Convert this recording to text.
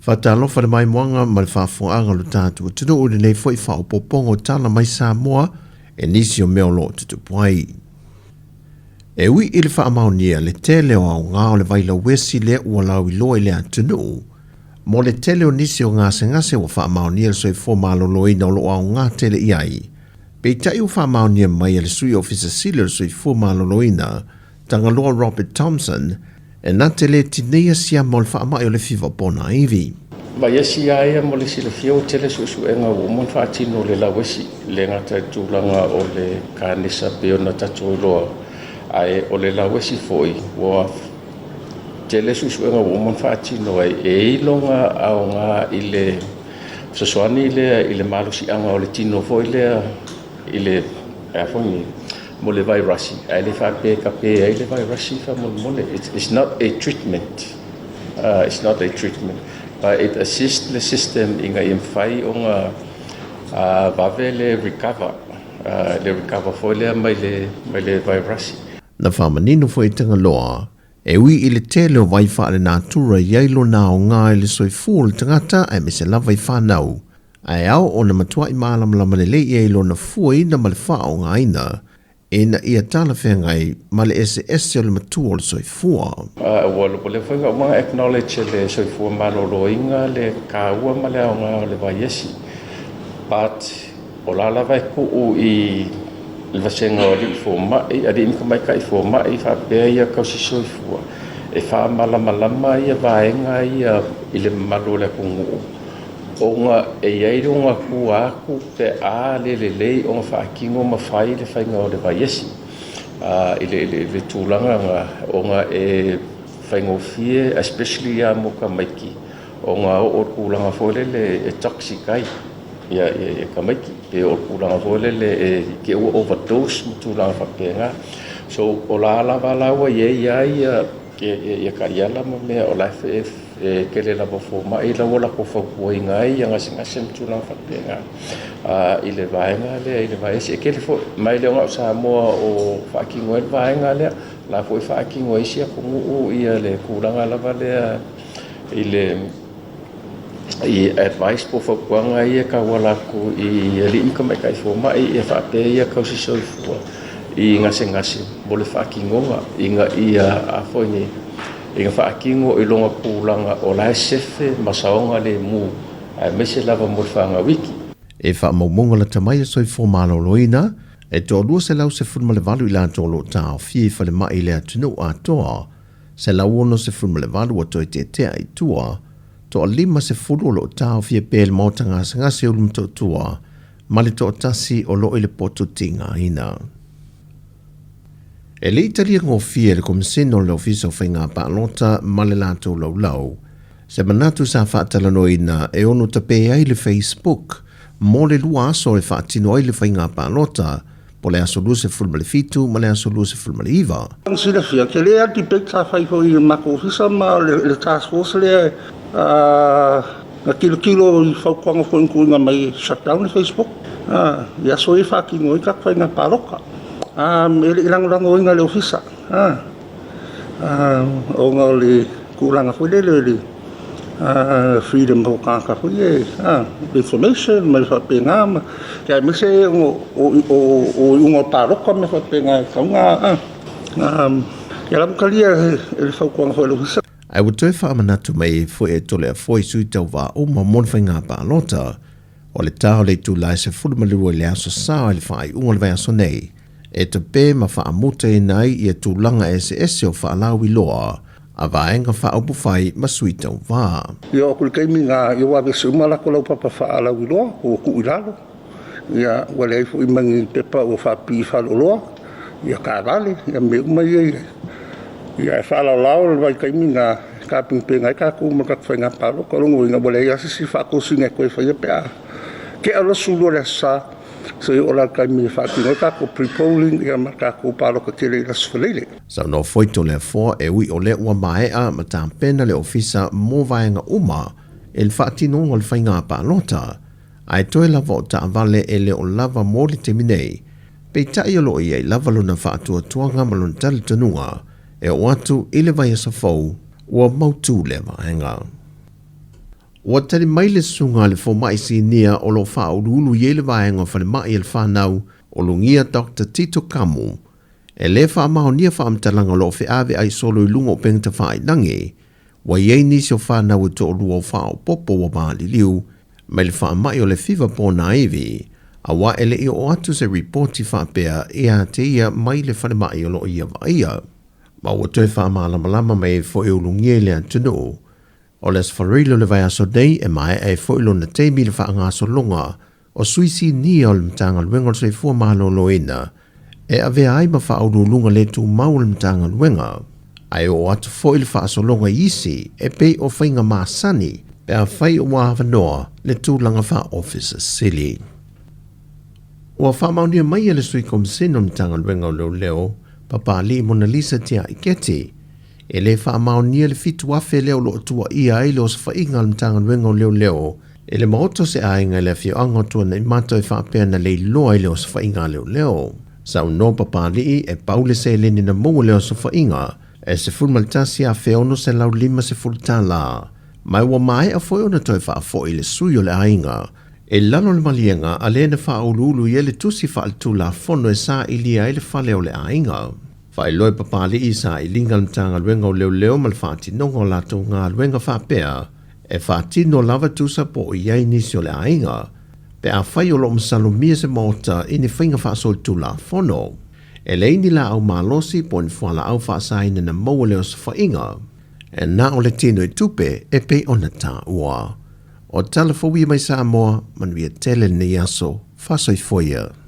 Whatalofa le mai moanga ma le whaafuanga lo tātua tunu uri nei fwoi whaopopongo Tala mai Sāmoa e nisi o meo lo tutupuai. E ui ili whaamaunia le tele o au ngā o le vaila wesi le ua lau I loa I le atunu. Mo le tele o nisi o ngase o whaamaunia le soi fo maloloina o lo au ngā tele iai. Pei tai o whaamaunia mai le sui ofisa sile le soi fo maloloina tanga loa Robert Thompson e nā tele tinea sia mo le whaamai o le fiwa pona iwi. Ma yesi aia mo le sila fia o tele susuenga o mon whaatino le lawesi le ngata tūlanga o le kānisa peo na tatu loa ai o le lawesi foi o tele susuenga o mon whaatino ai e ilonga au ngā I le saswani I le malusi anga o le tino foi le I le afongi mo le vairasi ai le whape kape ai le vairasi fa mo le it's not a treatment it's not a treatment but it assists the system in a imfai on a vavele recover for le mai le virus na famanino foi tanga loa e ui I le tele o vai fa le natura yailo na o ngā le soiful tangata ai me se lava I whanau ai au o na matua I mālamlama le yailo na fui na male wha o ngā ina e na ia tala whengai ma le SS o le matua o le soifua. Walo le whenga o mga acknowledge le soifua maloloinga le kāua ma le au ngā o le vaiesi. But o la vai ku I le vasenga o li fo mai, a di inka mai ka I fo mai whapea ia kausi soifua. E wha malamalama ia vaenga ia I le malo le kungu. O nga e iairu nga kuaku te a le o nga whaakingo mawhai le whainga o le vaiesi. I le tūlanga nga o nga e whaingo fie, especially a moka maiki. O nga o kūlanga fōle le e toxikai. Ia ka maiki. Pe o kūlanga fōle le e ke ua overdose mo tūlanga whapenga. So o la lava lawa ia ka iala mo mea o life e kele la bofo mai la wala ko fo ngai nga singa tula whapenga I le vaenga le I le vaesi e kele fo mai le nga Sāmoa o whaakingo e vaenga le la fo whaakingo I sia kungu ia le kuranga lava le I advice po fo kuanga ia ka wala ko I li inka mai kai fo mai e whape ia kausi soifua I ngase mo le whaakingonga inga ia a fo ni I ngā whaakingo I longa pūlanga o lai sefe masaonga le mū me se lava mo whanga wiki. E whaamaumonga la tamai soi fo maloloina e tō lua se lau se funma le valu I la tōlo tāo fie whale mai le atunu a toa se lau ono se funma le valu a toi te I tua tō a lima se fulu lo tāo fie pēle mauta ngase ulum tō tua ma le tō tasi o lo I le poto tinga ina. E le italia ngofia le komisino le ofisa o whainga pālota ma le lātou lau. Se manatu sa whaatalanoina e ono tape ai le Facebook mo le lua aso le whaatino ai le whainga pālota po le aso lua se fulma le fitu ma le aso lua se fulma le iwa. Sila fia, ke le ati pekta whai hoi mako ofisa ma le task force le na kilo I whaukwanga whainkuinga mai shutdown le Facebook. I aso I whakingo I ka whainga pāloka. Ele ilang o le ofisa o nga le kuranga foi le freedom of kaka foi information mas fa penga que me se o paroka me fa penga nga ya la kalia ele fa ko foi le ofisa ai would do fa manatu mai foi e tole foi sui tau va o ma mon whainga pālota o le tau le tu lai se fulmalu le aso sa le fai le vai aso nei e te pē ma whaamuta nai I tūlanga SS o whaalau I loa, a vaenga whaaupu whai ma sui tau wā. Ia o kule kaimi ngā I wawe se umala ko lau papa whaalau I loa, o ku iralo. Ia wale aifu I mangi pepa o whaapi whalo loa, ia ka vale, ia me umai ei. Ia e whaalau lau le vai kaimi ngā kāping pē ngai kākou ma kakwhai ngā pālo, ka rongo I ngā wale ia sisi whaakosi ngai koe whai pēa. Ke ala sulu le sa, so I ola kai mi whaakingo kako pre-polling ia ma kako pāroka tele I lasu whaleile. Sau no foito le fō e ui o le ua maea ma tāpena le ofisa mō vaenga uma e le whaatino o le whainga pālota. Ai toi lava o tāwale e le o lava mō le te minei. Pei tai alo I ei lava luna whaatua tuanga ma luna tali tanua e o atu I le vai asa fau ua mautu le vaenga. Ua tali mai le sunga le fo mai si nia o lo wha o lulu ye le vaenga whale mai el whanau o lungia Dr. Tito Kamu. E le wha mao nia wha amtalanga lo fe ave ai solo i lungo pengta wha nange. Wa yei nisi o whanau to o lua o wha o popo wa maali liu. Mai le wha mai o le fiva pōna evi. A wa ele i o atu se reporti wha pea e a te ia mai le whale mai o lo ia wa ia. Ma ua toi wha malama mai fo e ulungie le antunu. O les wharilo le vai aso nei e mai e foilo na teimi le wha ngaso longa o suisi ni o le mtanga luenga se fua mahalo loina e ave ai ma wha auru lunga le tu mau le mtanga luenga. Ai o atu foilo wha aso longa isi e pe o whainga maasani pe a whai o waha noa le tūlanga wha officer sili. Ua wha maunia mai e le sui komseno le mtanga luenga o leo papa li Mona Lisa tia i keti. E le wha maonia le fitu afe leo lo tua ia e leo sa whainga le mtanga luenga leo. E le maoto se ainga le fio anga tua na imato e whaapea na le loa e leo sa whainga leo. Sa uno papa li e paule se leni na mua leo sa whainga. E se fulmaltasi a feono se lau lima se fultala. Mai ua mai a foi ona toi wha fo i le suyo le ainga. E lalo le malienga a le na wha ululu i le tusi wha altula fono e sa ilia e le whaleo le ainga. Whai loi papali i sa i linga mtanga luenga o leo mal whaati nongo lato ngā luenga whapea e whaati no lava tusa po i ai nisi o le ainga pe a whai o lo msalo mia se mota i ni whainga whaasol tula fono e leini la au malosi po ni whala au whaasaina na maua leo sa whainga e na o le tino i tupe e pe ona ta ua o tala fawia mai Sāmoa manuia tele ni aso whasoi foia.